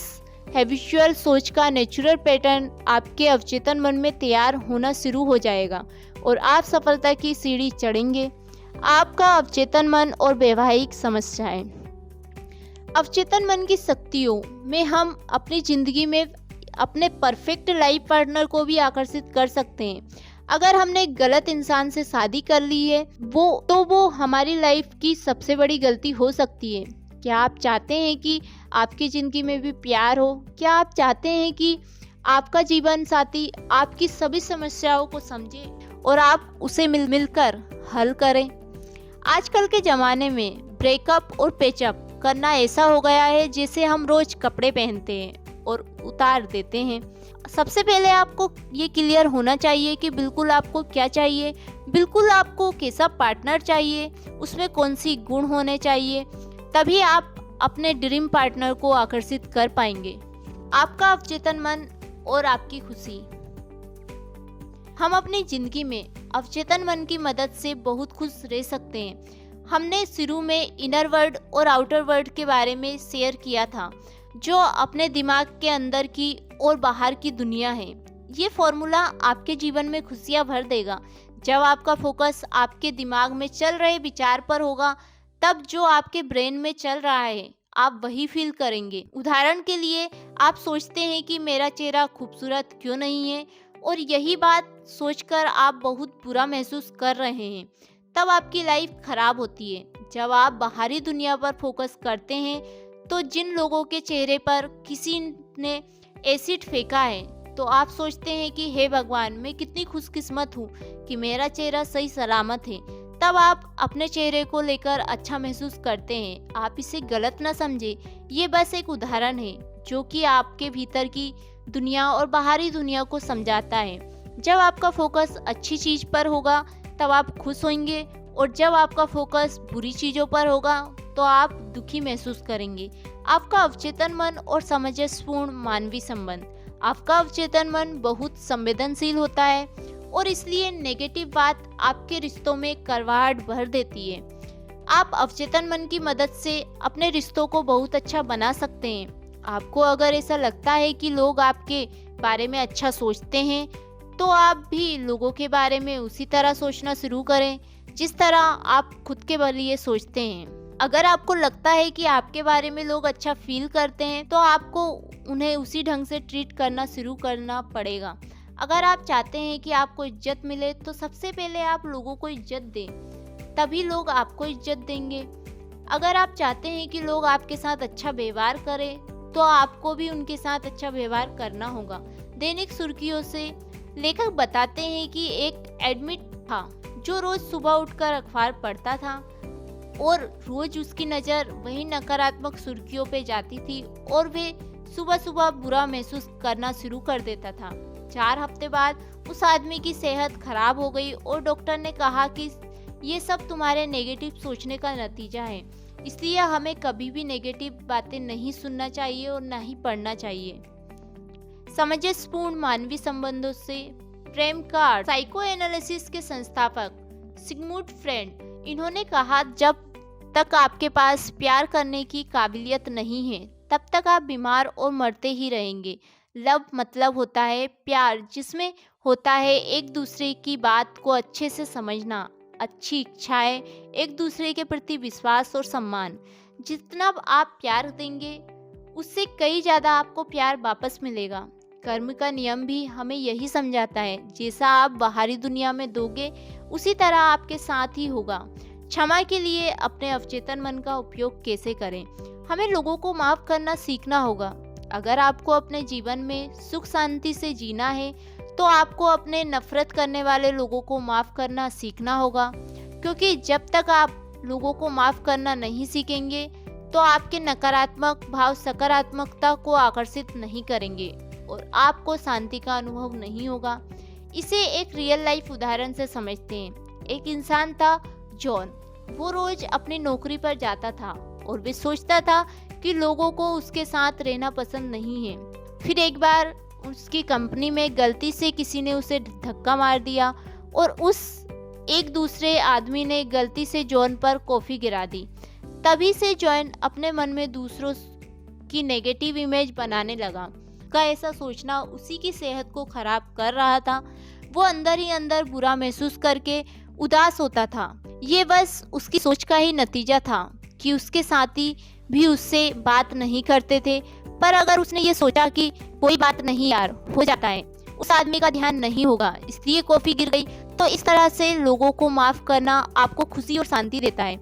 हैबिचुअल सोच का नेचुरल पैटर्न आपके अवचेतन मन में तैयार होना शुरू हो जाएगा और आप सफलता की सीढ़ी चढ़ेंगे। आपका अवचेतन मन और वैवाहिक समस्याएं। अवचेतन मन की शक्तियों में हम अपनी जिंदगी में अपने परफेक्ट लाइफ पार्टनर को भी आकर्षित कर सकते हैं। अगर हमने गलत इंसान से शादी कर ली है वो हमारी लाइफ की सबसे बड़ी गलती हो सकती है। क्या आप चाहते हैं कि आपकी ज़िंदगी में भी प्यार हो? क्या आप चाहते हैं कि आपका जीवन साथी आपकी सभी समस्याओं को समझे और आप उसे मिलकर हल करें? आजकल के ज़माने में ब्रेकअप और पैचअप करना ऐसा हो गया है जैसे हम रोज कपड़े पहनते हैं और उतार देते हैं। सबसे पहले आपको ये क्लियर होना चाहिए कि बिल्कुल आपको क्या चाहिए, बिल्कुल आपको कैसा पार्टनर चाहिए, उसमें कौन सी गुण होने चाहिए, तभी आप अपने ड्रीम पार्टनर को आकर्षित कर पाएंगे। आपका अवचेतन मन और आपकी खुशी। हम अपनी जिंदगी में अवचेतन मन की मदद से बहुत खुश रह सकते हैं। हमने शुरू में इनर वर्ल्ड और आउटर वर्ल्ड के बारे में शेयर किया था, जो अपने दिमाग के अंदर की और बाहर की दुनिया है। ये फॉर्मूला आपके जीवन में खुशियाँ भर देगा। जब आपका फोकस आपके दिमाग में चल रहे विचार पर होगा, तब जो आपके ब्रेन में चल रहा है आप वही फील करेंगे। उदाहरण के लिए आप सोचते हैं कि मेरा चेहरा खूबसूरत क्यों नहीं है और यही बात सोचकर आप बहुत बुरा महसूस कर रहे हैं, तब आपकी लाइफ खराब होती है। जब आप बाहरी दुनिया पर फोकस करते हैं तो जिन लोगों के चेहरे पर किसी ने एसिड फेंका है तो आप सोचते हैं कि हे भगवान, मैं कितनी खुशकिस्मत हूँ कि मेरा चेहरा सही सलामत है। तब आप अपने चेहरे को लेकर अच्छा महसूस करते हैं। आप इसे गलत ना समझे, ये बस एक उदाहरण है जो कि आपके भीतर की दुनिया और बाहरी दुनिया को समझाता है। जब आपका फोकस अच्छी चीज़ पर होगा तब आप खुश होंगे और जब आपका फोकस बुरी चीज़ों पर होगा तो आप दुखी महसूस करेंगे। आपका अवचेतन मन और सामंजस्यपूर्ण मानवीय संबंध। आपका अवचेतन मन बहुत संवेदनशील होता है और इसलिए नेगेटिव बात आपके रिश्तों में कड़वाहट भर देती है। आप अवचेतन मन की मदद से अपने रिश्तों को बहुत अच्छा बना सकते हैं। आपको अगर ऐसा लगता है कि लोग आपके बारे में अच्छा सोचते हैं तो आप भी लोगों के बारे में उसी तरह सोचना शुरू करें जिस तरह आप खुद के लिए सोचते हैं। अगर आपको लगता है कि आपके बारे में लोग अच्छा फील करते हैं तो आपको उन्हें उसी ढंग से ट्रीट करना शुरू करना पड़ेगा। अगर आप चाहते हैं कि आपको इज्जत मिले तो सबसे पहले आप लोगों को इज्जत दें, तभी लोग आपको इज्जत देंगे। अगर आप चाहते हैं कि लोग आपके साथ अच्छा व्यवहार करें तो आपको भी उनके साथ अच्छा व्यवहार करना होगा। दैनिक सुर्खियों से लेखक बताते हैं कि एक एडमिट था जो रोज सुबह उठकर अखबार पढ़ता था। और रोज उसकी नज़र वही नकारात्मक सुर्खियों पे जाती थी और वे सुबह सुबह बुरा महसूस करना शुरू कर देता था। 4 हफ्ते बाद उस आदमी की सेहत खराब हो गई और डॉक्टर ने कहा कि ये सब तुम्हारे नेगेटिव सोचने का नतीजा है, इसलिए हमें कभी भी नेगेटिव बातें नहीं सुनना चाहिए और ना ही पढ़ना चाहिए। सामंजस्यपूर्ण मानवीय संबंधों से प्रेम का अर्थ। साइको एनालिसिस के संस्थापक सिगमुंड फ्रेड, इन्होंने कहा, जब तक आपके पास प्यार करने की काबिलियत नहीं है तब तक आप बीमार और मरते ही रहेंगे। लव मतलब होता है प्यार, जिसमें होता है एक दूसरे की बात को अच्छे से समझना, अच्छी इच्छाएं, एक दूसरे के प्रति विश्वास और सम्मान। जितना आप प्यार देंगे उससे कई ज़्यादा आपको प्यार वापस मिलेगा। कर्म का नियम भी हमें यही समझाता है, जैसा आप बाहरी दुनिया में दोगे उसी तरह आपके साथ ही होगा। क्षमा के लिए अपने अवचेतन मन का उपयोग कैसे करें? हमें लोगों को माफ़ करना सीखना होगा। अगर आपको अपने जीवन में सुख शांति से जीना है तो आपको अपने नफरत करने वाले लोगों को माफ़ करना सीखना होगा, क्योंकि जब तक आप लोगों को माफ़ करना नहीं सीखेंगे तो आपके नकारात्मक भाव सकारात्मकता को आकर्षित नहीं करेंगे और आपको शांति का अनुभव नहीं होगा। इसे एक रियल लाइफ उदाहरण से समझते हैं। एक इंसान था जॉन। वो रोज अपनी नौकरी पर जाता था और वे सोचता था कि लोगों को उसके साथ रहना पसंद नहीं है। फिर एक बार उसकी कंपनी में गलती से किसी ने उसे धक्का मार दिया और उस एक दूसरे आदमी ने गलती से जॉन पर कॉफ़ी गिरा दी। तभी से जॉन अपने मन में दूसरों की नेगेटिव इमेज बनाने लगा। का ऐसा सोचना उसी की सेहत को खराब कर रहा था। वो अंदर ही अंदर बुरा महसूस करके उदास होता था। ये बस उसकी सोच का ही नतीजा था कि उसके साथी भी उससे बात नहीं करते थे। पर अगर उसने ये सोचा कि कोई बात नहीं यार, हो जाता है, उस आदमी का ध्यान नहीं होगा इसलिए कॉफ़ी गिर गई, तो इस तरह से लोगों को माफ़ करना आपको खुशी और शांति देता है।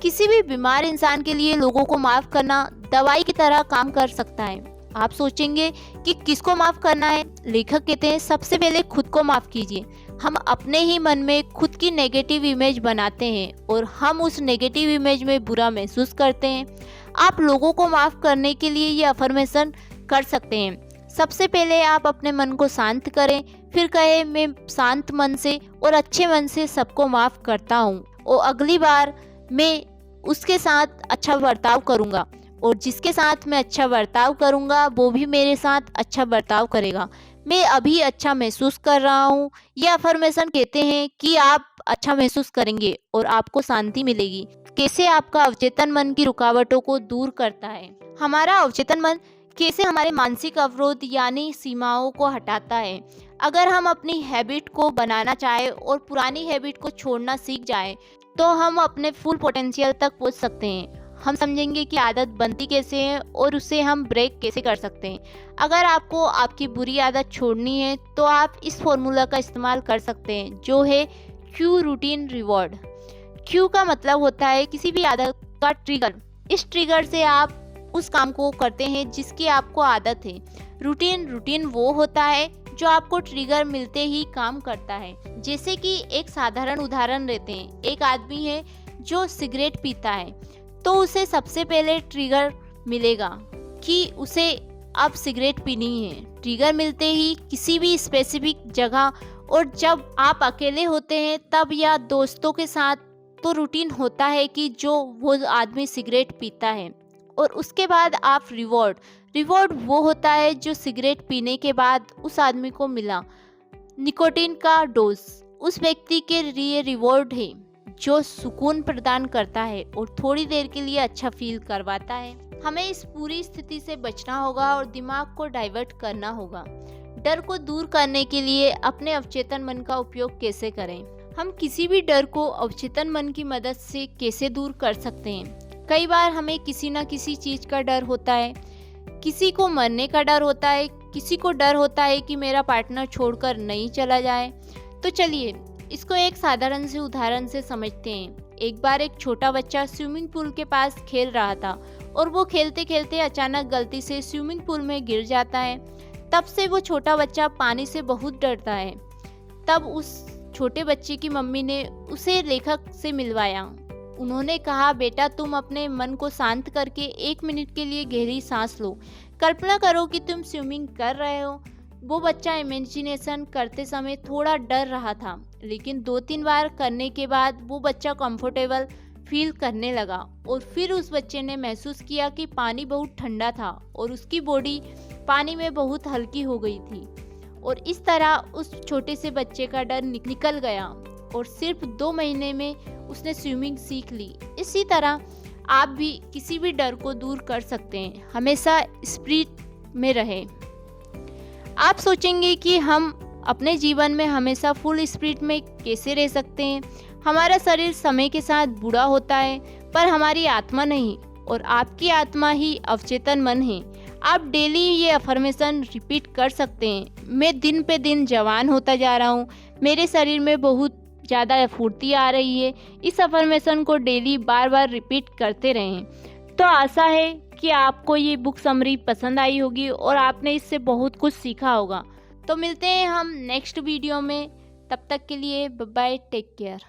किसी भी बीमार इंसान के लिए लोगों को माफ़ करना दवाई की तरह काम कर सकता है। आप सोचेंगे कि किसको माफ़ करना है? लेखक कहते हैं, सबसे पहले खुद को माफ़ कीजिए। हम अपने ही मन में खुद की नेगेटिव इमेज बनाते हैं और हम उस नेगेटिव इमेज में बुरा महसूस करते हैं। आप लोगों को माफ़ करने के लिए ये अफर्मेशन कर सकते हैं। सबसे पहले आप अपने मन को शांत करें, फिर कहें, मैं शांत मन से और अच्छे मन से सबको माफ़ करता हूँ और अगली बार मैं उसके साथ अच्छा बर्ताव करूँगा और जिसके साथ मैं अच्छा बर्ताव करूँगा वो भी मेरे साथ अच्छा बर्ताव करेगा। मैं अभी अच्छा महसूस कर रहा हूँ। ये अफर्मेशन कहते हैं कि आप अच्छा महसूस करेंगे और आपको शांति मिलेगी। कैसे आपका अवचेतन मन की रुकावटों को दूर करता है? हमारा अवचेतन मन कैसे हमारे मानसिक अवरोध यानी सीमाओं को हटाता है? अगर हम अपनी हैबिट को बनाना चाहें और पुरानी हैबिट को छोड़ना सीख जाएं, तो हम अपने फुल पोटेंशियल तक पहुंच सकते हैं। हम समझेंगे कि आदत बनती कैसे है और उसे हम ब्रेक कैसे कर सकते हैं। अगर आपको आपकी बुरी आदत छोड़नी है तो आप इस फॉर्मूला का इस्तेमाल कर सकते हैं, जो है क्यू रूटीन रिवॉर्ड। क्यू का मतलब होता है किसी भी आदत का ट्रिगर। इस ट्रिगर से आप उस काम को करते हैं जिसकी आपको आदत है। रूटीन वो होता है जो आपको ट्रिगर मिलते ही काम करता है। जैसे कि एक साधारण उदाहरण लेते हैं। एक आदमी है जो सिगरेट पीता है, तो उसे सबसे पहले ट्रिगर मिलेगा कि उसे अब सिगरेट पीनी है। ट्रिगर मिलते ही किसी भी स्पेसिफिक जगह, और जब आप अकेले होते हैं तब या दोस्तों के साथ, तो रूटीन होता है कि जो वो आदमी सिगरेट पीता है। और उसके बाद आप रिवॉर्ड वो होता है जो सिगरेट पीने के बाद उस आदमी को मिला। निकोटीन का डोज उस व्यक्ति के लिए रिवॉर्ड है जो सुकून प्रदान करता है और थोड़ी देर के लिए अच्छा फील करवाता है। हमें इस पूरी स्थिति से बचना होगा और दिमाग को डाइवर्ट करना होगा। डर को दूर करने के लिए अपने अवचेतन मन का उपयोग कैसे करें? हम किसी भी डर को अवचेतन मन की मदद से कैसे दूर कर सकते हैं? कई बार हमें किसी न किसी चीज़ का डर होता है। किसी को मरने का डर होता है, किसी को डर होता है कि मेरा पार्टनर छोड़कर नहीं चला जाए। तो चलिए इसको एक साधारण से उदाहरण से समझते हैं। एक बार एक छोटा बच्चा स्विमिंग पूल के पास खेल रहा था और वो खेलते खेलते अचानक गलती से स्विमिंग पूल में गिर जाता है। तब से वो छोटा बच्चा पानी से बहुत डरता है। तब उस छोटे बच्चे की मम्मी ने उसे लेखक से मिलवाया। उन्होंने कहा, बेटा तुम अपने मन को शांत करके 1 मिनट के लिए गहरी सांस लो। कल्पना करो कि तुम स्विमिंग कर रहे हो। वो बच्चा इमेजिनेशन करते समय थोड़ा डर रहा था, लेकिन 2-3 बार करने के बाद वो बच्चा कंफर्टेबल फील करने लगा और फिर उस बच्चे ने महसूस किया कि पानी बहुत ठंडा था और उसकी बॉडी पानी में बहुत हल्की हो गई थी। और इस तरह उस छोटे से बच्चे का डर निकल गया और सिर्फ 2 महीने में उसने स्विमिंग सीख ली। इसी तरह आप भी किसी भी डर को दूर कर सकते हैं। हमेशा स्पिरिट में रहें। आप सोचेंगे कि हम अपने जीवन में हमेशा फुल स्पिरिट में कैसे रह सकते हैं। हमारा शरीर समय के साथ बूढ़ा होता है, पर हमारी आत्मा नहीं, और आपकी आत्मा ही अवचेतन मन है। आप डेली ये अफर्मेशन रिपीट कर सकते हैं, मैं दिन पे दिन जवान होता जा रहा हूँ, मेरे शरीर में बहुत ज़्यादा फुर्ती आ रही है। इस अफर्मेशन को डेली बार बार रिपीट करते रहें। तो आशा है कि आपको ये बुक समरी पसंद आई होगी और आपने इससे बहुत कुछ सीखा होगा। तो मिलते हैं हम नेक्स्ट वीडियो में, तब तक के लिए बाय बाय, टेक केयर।